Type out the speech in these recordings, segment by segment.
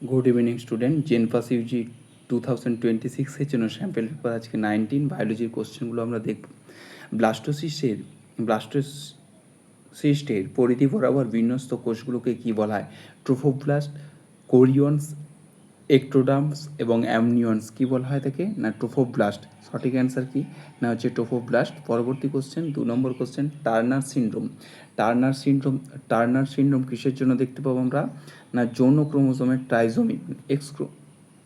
Good evening student, জেনপাস Yuji 2026 এর জন্য sample paper আজকে 19 বায়োলজির কোশ্চেনগুলো আমরা দেখব। ব্লাস্টোসিস্টের পরিধি বরাবর বিন্যস্ত কোষগুলোকে কি বলা হয়? ট্রোফোব্লাস্ট, কোরিয়ন্স, এক্টোডার্মস এবং অ্যামনিয়ন্স। কি বলা হয় তাকে? না ট্রোফোব্লাস্ট। সঠিক অ্যান্সার কি? না হচ্ছে ট্রোফোব্লাস্ট। পরবর্তী কোশ্চেন, 2 নম্বর question, Turner syndrome. Turner syndrome কিসের জন্য দেখতে পাবো আমরা? না যৌন ক্রোমোজোমের ট্রাইজোমি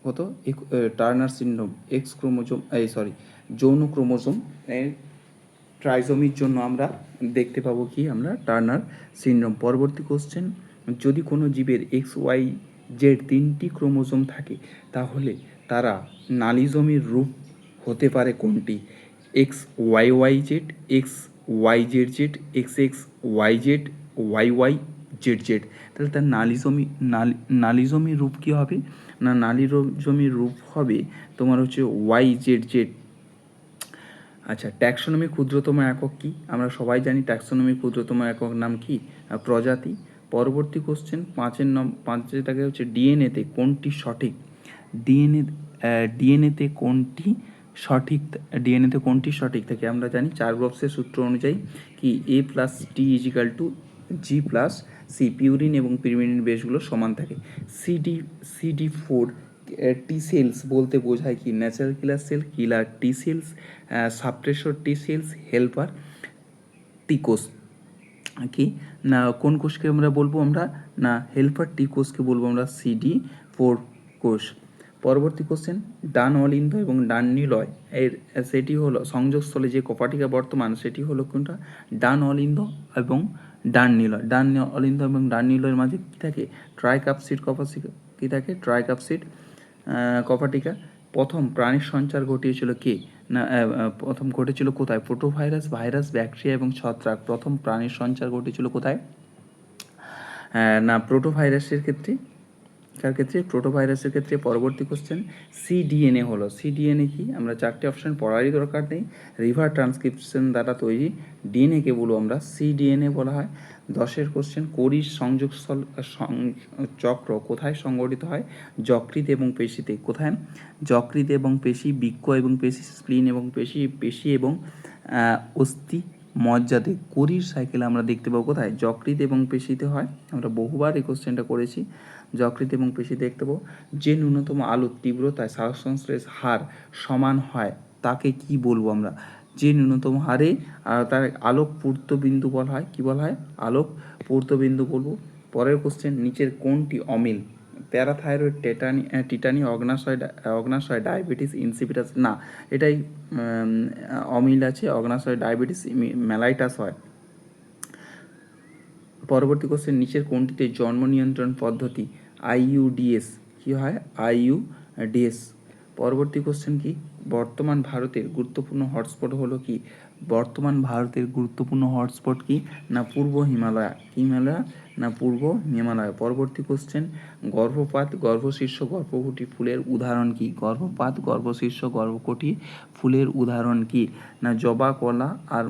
কত টার্নার সিনড্রোম যৌন ক্রোমোজোম ট্রাইজোমির জন্য আমরা দেখতে পাবো কি আমরা টার্নার সিনড্রোম। পরবর্তী কোশ্চেন, যদি কোনো জীবের XYZ 3টি ক্রোমোজোম থাকে তাহলে তারা নালিজমির রূপ হতে পারে কোনটি? XYYZ, XYZZ, XXYZ, YYZZ। তাহলে তার নালিজমির রূপ কী হবে? না নালিজমির রূপ হবে তোমার হচ্ছে YZZ। আচ্ছা, ট্যাক্সোনমি ক্ষুদ্রতম একক কি? আমরা সবাই জানি ট্যাক্সোনমি ক্ষুদ্রতম একক নাম কি? প্রজাতি। পরবর্তী কোশ্চেন, 5 হচ্ছে ডিএনএতে কোনটি সঠিক? ডিএনএতে কোনটি সঠিক থাকে? আমরা জানি চার্লসের সূত্র অনুযায়ী কি A+T=G+C। পিউরিন এবং পিরিমিডিন বেসগুলো সমান থাকে। CD4 টি সেলস বলতে বোঝায় কি? ন্যাচারাল কিলার টি সেলস, সাপ্রেসর টি সেলস, হেল্পার টি কোষ। কি না কোন কোষকে আমরা বলবো? আমরা না হেল্পার টি কোষকে বলবো আমরা CD4 কোষ। পরবর্তী কোশ্চেন, ডান অলিন্দ এবং ডান নিলয় এর সেটি হলো সংযোগস্থলে যে কপাটিকা বর্তমান, সেটি হলো কোনটা? ডান অলিন্দ এবং ডান নিলয়। ডান অলিন্দ এবং ডান নিলয়ের মাঝে কী থাকে? ট্রাইকাপসিড কী থাকে? ট্রাইকাপসিড কপাটিকা। প্রথম প্রাণীর সঞ্চার ঘটিয়েছিল কে? না প্রথম ঘটেছিল কোথায়? প্রোটোভাইরাস, ভাইরাস, ব্যাকটেরিয়া এবং ছত্রাক। প্রথম প্রাণীর সঞ্চার ঘটেছিল কোথায়? না প্রোটোভাইরাসের ক্ষেত্রে। কার ক্ষেত্রে? প্রোটোভাইরাসের ক্ষেত্রে। পরবর্তী কোশ্চেন, সিডিএনএ হলো। সিডিএনএ কি? আমরা 4টে অপশন পড়ারই দরকার নেই। রিভার ট্রান্সক্রিপশন দ্বারা তৈরি ডিএনএকে বলবো আমরা সিডিএনএ বলা হয়। 10 কোশ্চেন, কোরির সংযোগস্থল চক্র কোথায় সংঘটিত হয়? যকৃৎ এবং পেশিতে। কোথায়? যকৃৎ এবং পেশি, বৃক্ক এবং পেশি, স্প্লিন এবং পেশি এবং অস্থি মজ্জাতে। কোরির সাইকেল আমরা দেখতে পাবো কোথায়? যকৃৎ এবং পেশিতে হয়। আমরা বহুবার এই কোশ্চেনটা করেছি। যকৃৎ এবং পেশি দেখতে পাবো। যে ন্যূনতম আলোর তীব্রতায় শ্বাস-সংশ্লেষ হার সমান হয় তাকে কি বলবো আমরা? যে ন্যূনতম হারে তার আলোক পূর্তবিন্দু বলা হয়। কি বলা হয়? আলোক পূর্তবিন্দু বলবো। পরের কোশ্চেন, নিচের কোনটি অমিল? প্যারাথাইরয়েড, টিটানি, অগ্নাশয়, ডায়াবেটিস, ইনসিপিটাস। না, এটাই অমিল আছে। অগ্নাশয়, ডায়াবেটিস, মেলাইটাস হয়। পরবর্তী কোশ্চেন, নিচের কোনটিতে জন্ম নিয়ন্ত্রণ পদ্ধতি IUDS কি হয়? IUDS। পরবর্তী কোশ্চেন কি? বর্তমান ভারতের গুরুত্বপূর্ণ হটস্পট হলো কি? বর্তমান ভারতের গুরুত্বপূর্ণ হটস্পট কি? না পূর্ব হিমালয়। কি হিমালয়? না পূর্ব হিমালয়। পরবর্তী কোশ্চেন, গর্ভপাত, গর্ভশীর্ষ, গর্ভকুটি ফুলের উদাহরণ কি? গর্ভপাত, গর্ভশীর্ষ, গর্ভকুটি ফুলের উদাহরণ কি? না জবা, কলা আর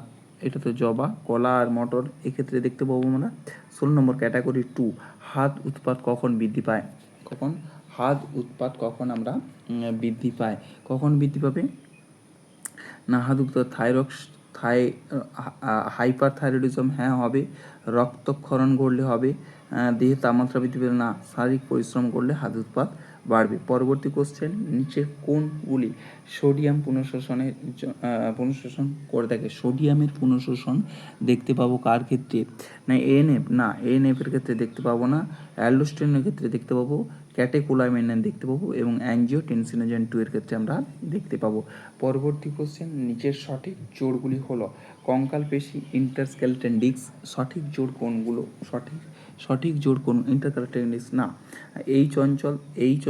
এটা তো জবা, কলা আর মটর। এক্ষেত্রে দেখতে পাবো আমরা 16 নম্বর ক্যাটাগরি 2, হাত উৎপাত কখন বৃদ্ধি পায়? কখন হাত উৎপাত কখন আমরা বৃদ্ধি পায়? কখন বৃদ্ধি পাবে? না হাত উৎপাত হাইপার থাইরয়েডিজম হ্যাঁ হবে। রক্তক্ষরণ ঘটলে হবে। দেহে তাপমাত্রা বৃদ্ধি পেলে না। শারীরিক পরিশ্রম করলে হাত উৎপাত বাড়বে। পরবর্তী কোশ্চেন, নিচের কোনগুলি সোডিয়াম পুনঃশোষণ করে থাকে? সোডিয়ামের পুনঃশোষণ দেখতে পাবো কার ক্ষেত্রে? না এএনএফ। না এএনএফ এর ক্ষেত্রে দেখতে পাবো না। অ্যালডোস্টেরনের ক্ষেত্রে দেখতে পাবো। ক্যাটেকোলামিন দেখতে পাবো এবং অ্যাঞ্জিওটেনসিনোজেন 2 এর ক্ষেত্রে আমরা দেখতে পাবো। পরবর্তী কোশ্চেন, নিচের সঠিক জোড়গুলি হলো কঙ্কাল পেশি, ইন্টারস্কেলেটন ডিস্ক। সঠিক জোড় কোনগুলো? সঠিক জোড় কোন? ইন্টারস্কেলেটন ডিস্ক না। এইচ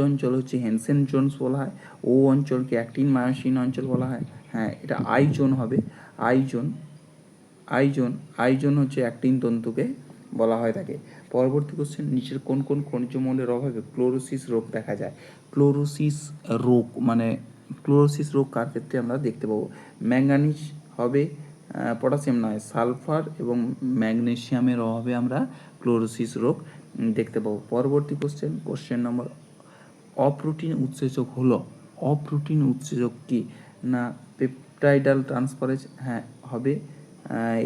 অঞ্চল হচ্ছে হেনসেন জোনস বলা হয়। ও অঞ্চলকে অ্যাক্টিন মায়োসিন অঞ্চল বলা হয়। হ্যাঁ, এটা আই জোন হবে। আইজোন হচ্ছে অ্যাক্টিন তন্তুকে বলা হয় থাকে। পরবর্তী কোশ্চেন, নিচের কোন কোন খনিজ মৌলের অভাবে ক্লোরোসিস রোগ দেখা যায়? ক্লোরোসিস রোগ কার ক্ষেত্রে আমরা দেখতে পাবো? ম্যাঙ্গানিজ হবে, পটাশিয়াম নয়, সালফার এবং ম্যাগনেসিয়ামের অভাবে আমরা ক্লোরোসিস রোগ দেখতে পাবো। পরবর্তী কোশ্চেন নম্বর অপ্রোটিন উৎসেচক হলো, অপ্রোটিন উৎসেচক কি না পেপটাইডাল ট্রান্সফারেজ, হ্যাঁ হবে,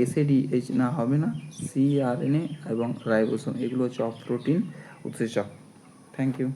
এসএডিএইচ না হবে না, সিআরএনএ এবং রাইবোসোম, এগুলো হচ্ছে অপ্রোটিন উৎসেচক। Thank you.